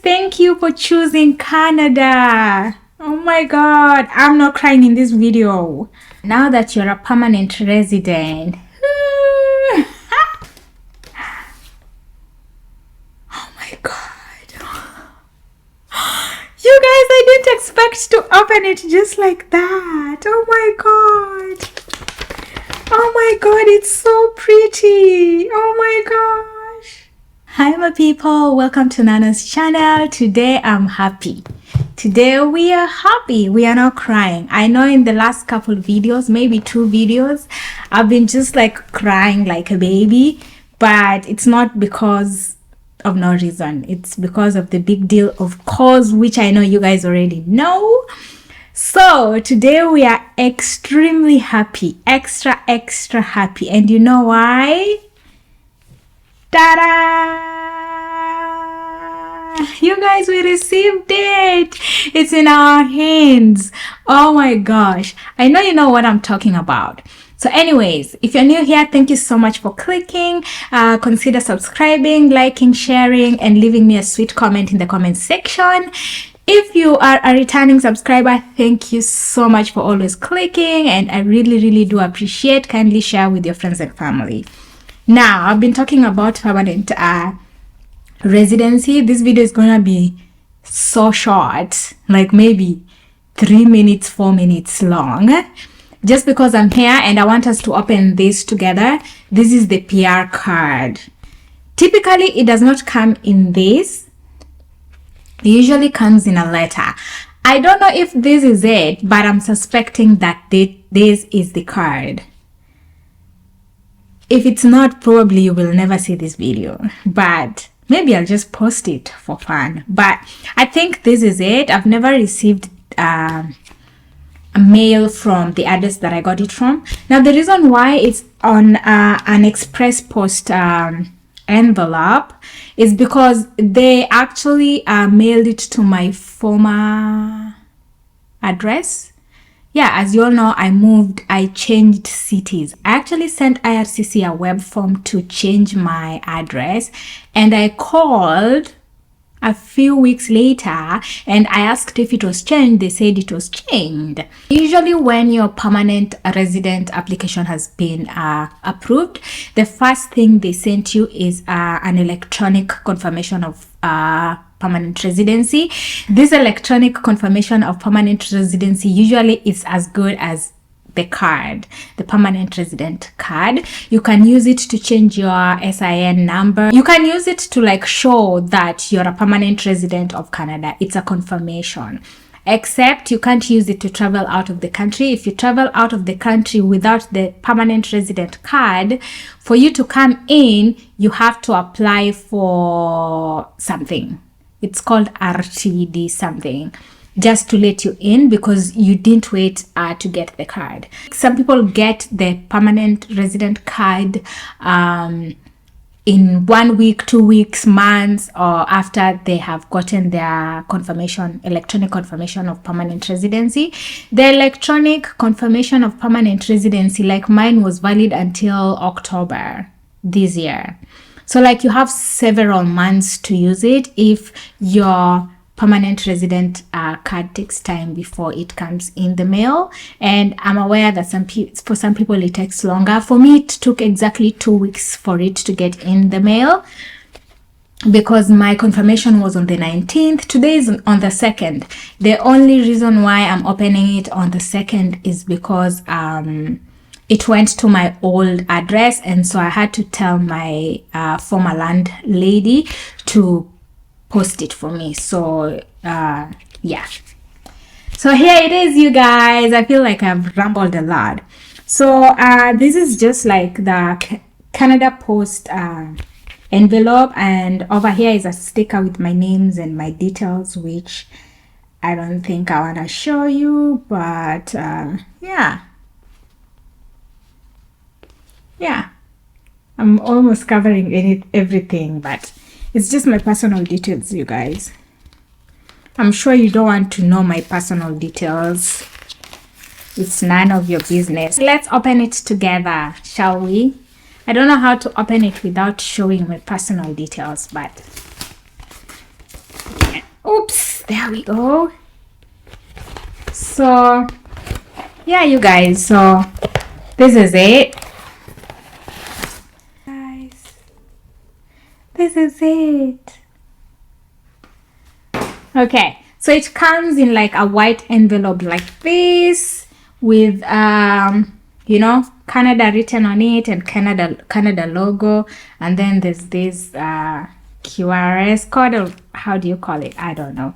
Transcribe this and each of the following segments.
thank you for choosing Canada. Oh my God, I'm not crying in this video. Now that you're a permanent resident. Oh my God. You guys, I didn't expect to open it just like that. Oh my God. Oh my God, it's so pretty. Oh my gosh. Hi my people, welcome to Nana's channel. Today I'm happy. Today we are happy. We are not crying. I know in the last couple videos, maybe 2 videos, I've been just like crying like a baby, but it's not because of no reason. It's because of the big deal, of course, which I know you guys already know. So today we are extremely happy, extra happy. And you know why? Ta-da! You guys, we received it. It's in our hands. Oh my gosh. I know you know what I'm talking about. So anyways, if you're new here, thank you so much for clicking. Consider subscribing, liking, sharing, and leaving me a sweet comment in the comment section. If you are a returning subscriber, thank you so much for always clicking, and I really do appreciate. Kindly share with your friends and family. Now, I've been talking about permanent residency. This video is gonna be so short, like maybe 3 minutes, 4 minutes long, just because I'm here and I want us to open this together. This is the PR card. Typically, it does not come in this. It usually comes in a letter. I don't know if this is it, but I'm suspecting that this is the card. If it's not, probably you will never see this video, but maybe I'll just post it for fun. But I think this is it. I've never received a mail from the address that I got it from. Now, the reason why it's on an express post envelope is because they actually mailed it to my former address. Yeah, as you all know, I changed cities. I actually sent IRCC a web form to change my address, and I called a few weeks later and I asked if it was changed. They said it was changed. Usually when your permanent resident application has been approved, the first thing they sent you is an electronic confirmation of permanent residency. This electronic confirmation of permanent residency usually is as good as the card, the permanent resident card. You can use it to change your SIN number. You can use it to like show that you're a permanent resident of Canada. It's a confirmation. Except you can't use it to travel out of the country. If you travel out of the country without the permanent resident card, for you to come in, you have to apply for something. It's called RTD something, just to let you in because you didn't wait to get the card. Some people get the permanent resident card in 1 week, 2 weeks, months, or after they have gotten their confirmation, electronic confirmation of permanent residency. The electronic confirmation of permanent residency, like mine, was valid until October this year. So like you have several months to use it if your permanent resident card takes time before it comes in the mail. And I'm aware that for some people it takes longer. For me, it took exactly 2 weeks for it to get in the mail because my confirmation was on the 19th. Today is on the 2nd. The only reason why I'm opening it on the 2nd is because it went to my old address, and so I had to tell my former landlady to post it for me. So yeah, so here it is, you guys. I feel like I've rambled a lot. So this is just like the Canada Post envelope, and over here is a sticker with my names and my details, which I don't think I want to show you, but yeah, I'm almost covering everything, but it's just my personal details, you guys. I'm sure you don't want to know my personal details. It's none of your business. Let's open it together, shall we? I don't know how to open it without showing my personal details, but yeah. there we go. So yeah, you guys, so this is it, guys. This is it. Okay, so it comes in like a white envelope like this with you know, Canada written on it and Canada logo, and then there's this QRS code, or how do you call it? I don't know.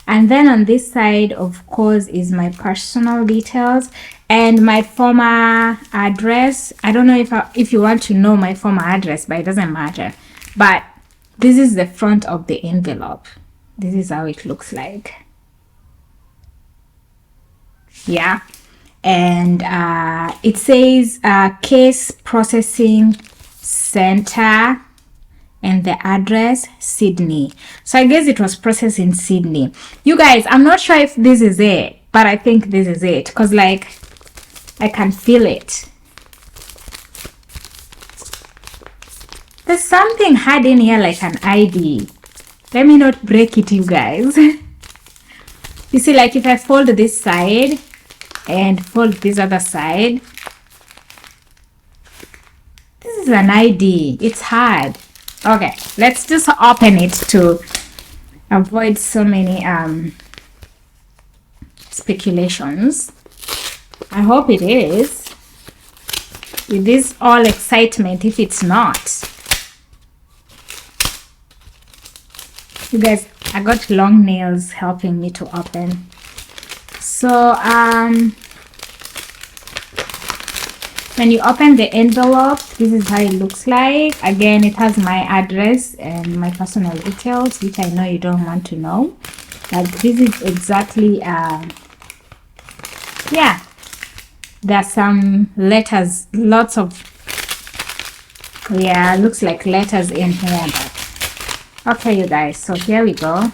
And then on this side, of course, is my personal details and my former address. I don't know if you want to know my former address, but it doesn't matter. But this is the front of the envelope. This is how it looks like. Yeah. And it says case processing center and the address Sydney. So I guess it was processed in Sydney. You guys, I'm not sure if this is it, but I think this is it, because like I can feel it. There's something hard in here, like an ID. Let me not break it, you guys. You see, like if I fold this side and fold this other side, this is an ID. It's hard. Okay, let's just open it to avoid so many speculations. I hope it is. With this all excitement, if it's not. You guys, I got long nails helping me to open. So when you open the envelope, this is how it looks like. Again, it has my address and my personal details, which I know you don't want to know. But this is exactly yeah, there's some letters, lots of, yeah, looks like letters in here. But okay, you guys, so here we go.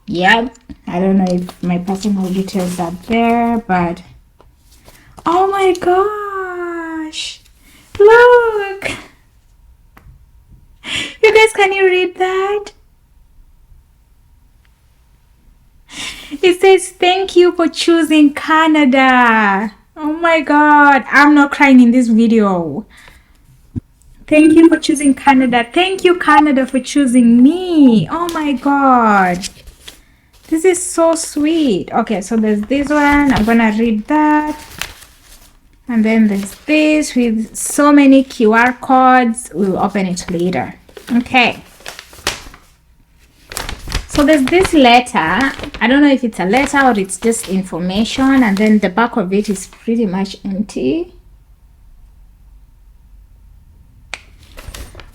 Yep, I don't know if my personal details are there, but oh my gosh, look. You guys, can you read that? It says, thank you for choosing Canada. Oh my god, I'm not crying in this video. Thank you for choosing Canada. Thank you, Canada, for choosing me. Oh my god. This is so sweet. Okay, so there's this one. I'm gonna read that. And then there's this with so many QR codes. We'll open it later. Okay. So there's this letter. I don't know if it's a letter or it's just information. And then the back of it is pretty much empty.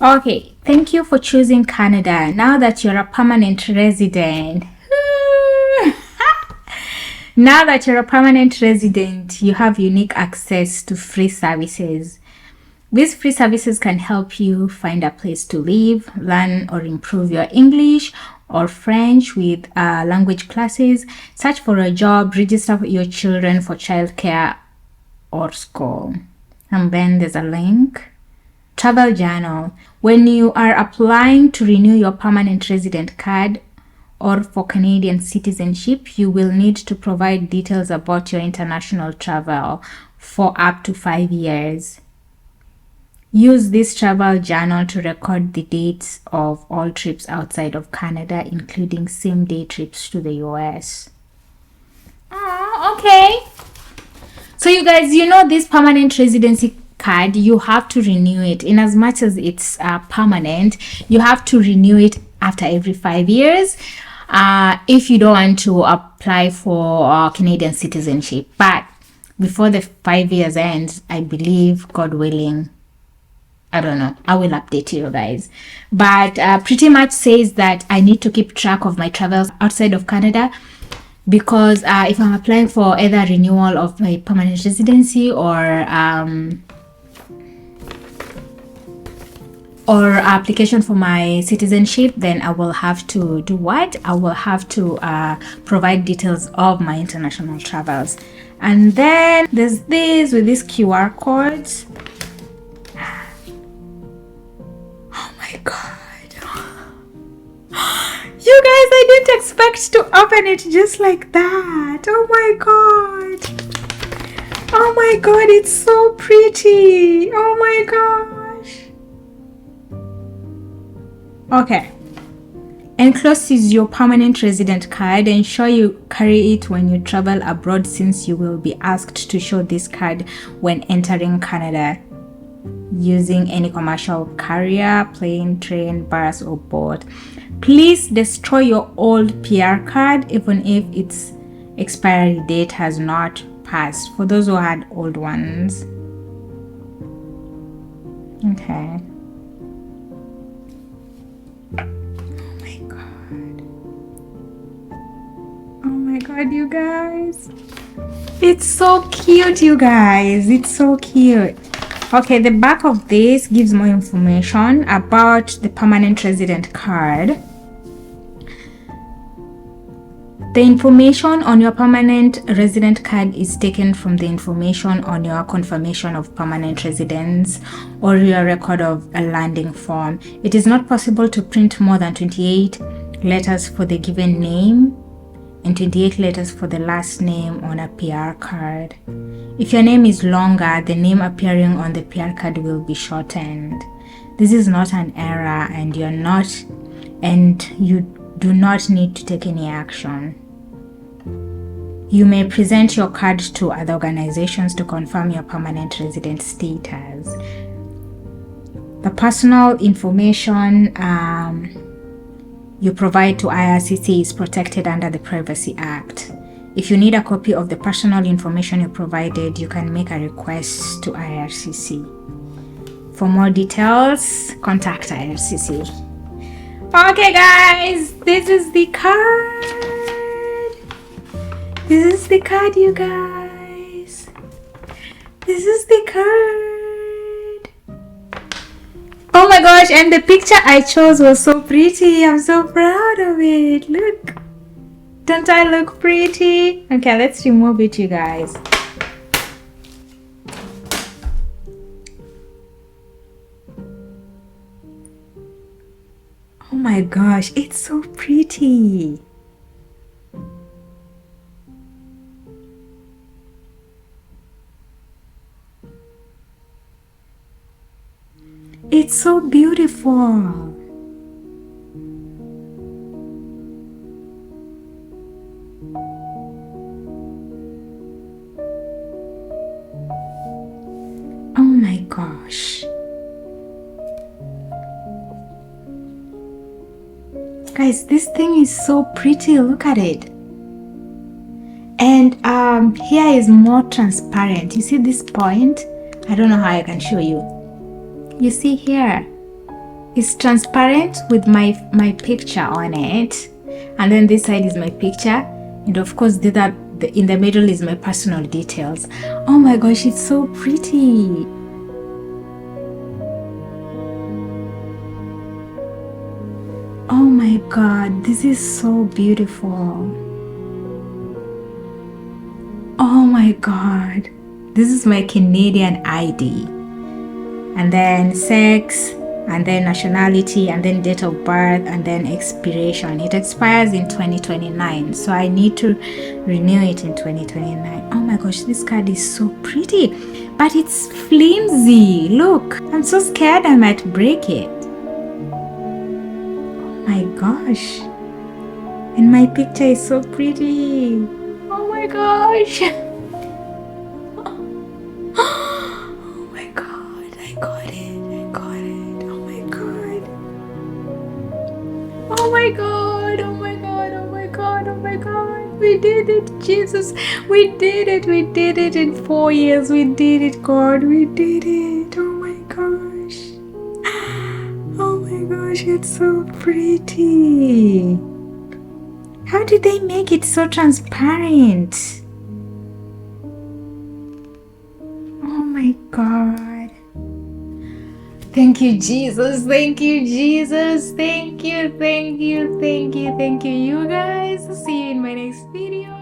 Okay, thank you for choosing Canada. Now that you're a permanent resident, now that you're a permanent resident, you have unique access to free services. These free services can help you find a place to live, learn or improve your English or French with language classes, search for a job, register your children for childcare or school. And then there's a link. Travel journal. When you are applying to renew your permanent resident card or for Canadian citizenship, you will need to provide details about your international travel for up to 5 years. Use this travel journal to record the dates of all trips outside of Canada, including same-day trips to the US. Oh, okay. So you guys, you know this permanent residency card, you have to renew it. In as much as it's permanent, you have to renew it after every 5 years if you don't want to apply for Canadian citizenship. But before the 5 years ends, I believe, God willing, I don't know, I will update you guys, but pretty much says that I need to keep track of my travels outside of Canada, because if I'm applying for either renewal of my permanent residency or application for my citizenship, then I will have to do what? I will have to provide details of my international travels. And then there's this with these QR codes. Oh my god. You guys, I didn't expect to open it just like that. Oh my god. Oh my god, it's so pretty. Oh my gosh. Okay. Enclosed is your permanent resident card. Ensure you carry it when you travel abroad, since you will be asked to show this card when entering Canada using any commercial carrier, plane, train, bus, or boat. Please destroy your old PR card even if its expiry date has not passed, for those who had old ones. Okay. Oh my god, you guys. It's so cute, you guys. It's so cute. Okay, the back of this gives more information about the permanent resident card. The information on your permanent resident card is taken from the information on your confirmation of permanent residence or your record of a landing form. It is not possible to print more than 28 letters for the given name and 28 letters for the last name on a PR card. If your name is longer, the name appearing on the PR card will be shortened. This is not an error, and you do not need to take any action. You may present your card to other organizations to confirm your permanent resident status. The personal information you provide to IRCC is protected under the Privacy Act. If you need a copy of the personal information you provided, you can make a request to IRCC. For more details, contact IRCC. Okay guys, this is the card. This is the card, you guys. This is the card. Oh my gosh, and the picture I chose was so pretty. I'm so proud of it. Look. Don't I look pretty? Okay, let's remove it, you guys. Oh my gosh, it's so pretty. It's so beautiful. Oh my gosh. Guys, this thing is so pretty. Look at it. And here is more transparent. You see this point? I don't know how I can show you. You see here, it's transparent with my picture on it, and then this side is my picture, and of course in the middle is my personal details. Oh my gosh, it's so pretty. Oh my god, this is so beautiful. Oh my god, this is my Canadian ID. And then sex, and then nationality, and then date of birth, and then expiration. It expires in 2029, so I need to renew it in 2029. Oh my gosh, this card is so pretty, but it's flimsy. Look, I'm so scared I might break it. Oh my gosh, and my picture is so pretty. Oh my gosh. Oh my god, oh my god, oh my god, oh my god. We did it, Jesus. We did it in 4 years. We did it, God. We did it. Oh my gosh. Oh my gosh, it's so pretty. How did they make it so transparent? Oh my god. Thank you, Jesus. Thank you, Jesus. Thank you, thank you, thank you, thank you, you guys. See you in my next video.